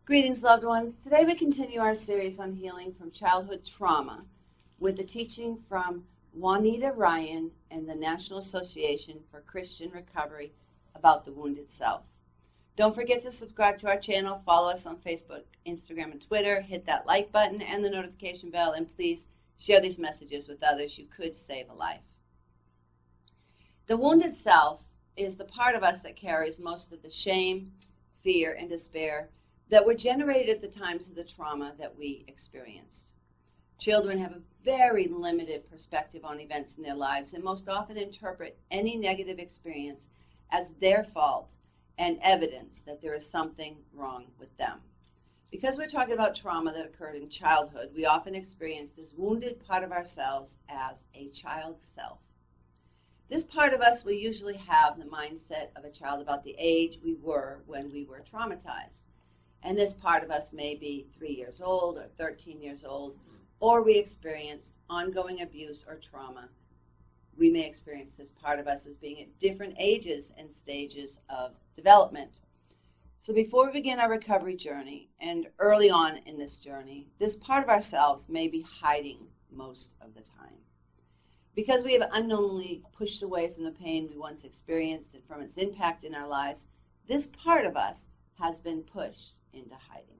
Greetings, loved ones. Today we continue our series on healing from childhood trauma with the teaching from Juanita Ryan and the National Association for Christian Recovery about the wounded self. Don't forget to subscribe to our channel, follow us on Facebook, Instagram, and Twitter, hit that like button and the notification bell, and please share these messages with others. You could save a life. The wounded self is the part of us that carries most of the shame, fear, and despair that were generated at the times of the trauma that we experienced. Children have a very limited perspective on events in their lives and most often interpret any negative experience as their fault and evidence that there is something wrong with them. Because we're talking about trauma that occurred in childhood, we often experience this wounded part of ourselves as a child self. This part of us will usually have the mindset of a child about the age we were when we were traumatized. And this part of us may be 3 years old or 13 years old, or we experienced ongoing abuse or trauma. We may experience this part of us as being at different ages and stages of development. So before we begin our recovery journey, and early on in this journey, this part of ourselves may be hiding most of the time. Because we have unknowingly pushed away from the pain we once experienced and from its impact in our lives, this part of us has been pushed into hiding.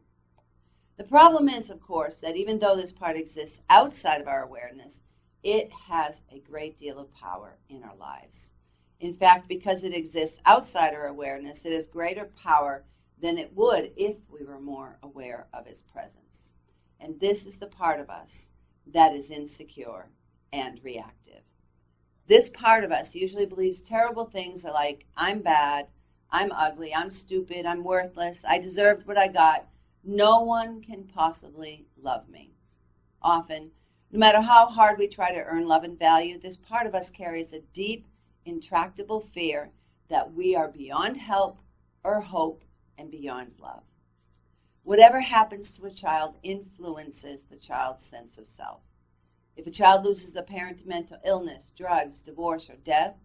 The problem is, of course, that even though this part exists outside of our awareness, it has a great deal of power in our lives. In fact, because it exists outside our awareness, it has greater power than it would if we were more aware of its presence. And this is the part of us that is insecure and reactive. This part of us usually believes terrible things like, I'm bad, I'm ugly, I'm stupid, I'm worthless, I deserved what I got, no one can possibly love me. Often, no matter how hard we try to earn love and value, this part of us carries a deep, intractable fear that we are beyond help or hope and beyond love. Whatever happens to a child influences the child's sense of self. If a child loses a parent to mental illness, drugs, divorce, or death,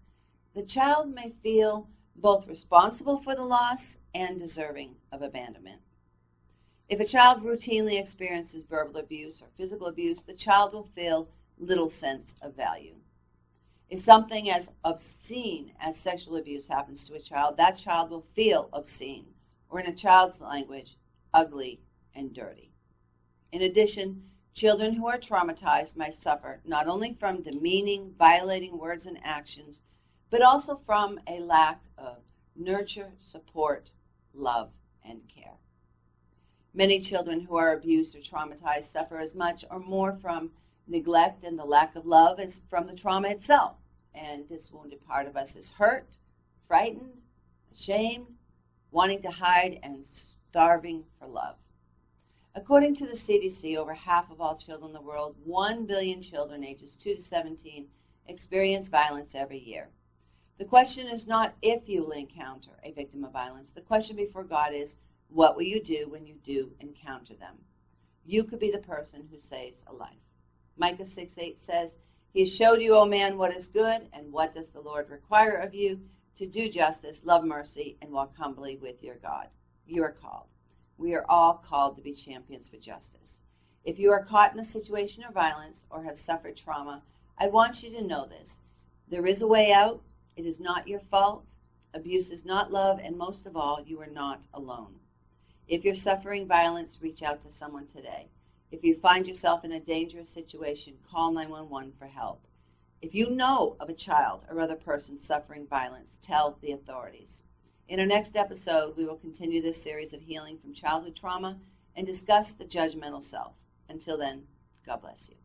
the child may feel both responsible for the loss and deserving of abandonment. If a child routinely experiences verbal abuse or physical abuse, the child will feel little sense of value. If something as obscene as sexual abuse happens to a child, that child will feel obscene, or in a child's language, ugly and dirty. In addition, children who are traumatized might suffer not only from demeaning, violating words and actions, but also from a lack of nurture, support, love, and care. Many children who are abused or traumatized suffer as much or more from neglect and the lack of love as from the trauma itself. And this wounded part of us is hurt, frightened, ashamed, wanting to hide, and starving for love. According to the CDC, over half of all children in the world, 1 billion children ages 2 to 17, experience violence every year. The question is not if you will encounter a victim of violence. The question before God is, what will you do when you do encounter them? You could be the person who saves a life. Micah 6:8 says, He has showed you, O man, what is good, and what does the Lord require of you? To do justice, love mercy, and walk humbly with your God. You are called. We are all called to be champions for justice. If you are caught in a situation of violence or have suffered trauma, I want you to know this. There is a way out. It is not your fault. Abuse is not love, and most of all, you are not alone. If you're suffering violence, reach out to someone today. If you find yourself in a dangerous situation, call 911 for help. If you know of a child or other person suffering violence, tell the authorities. In our next episode, we will continue this series of healing from childhood trauma and discuss the judgmental self. Until then, God bless you.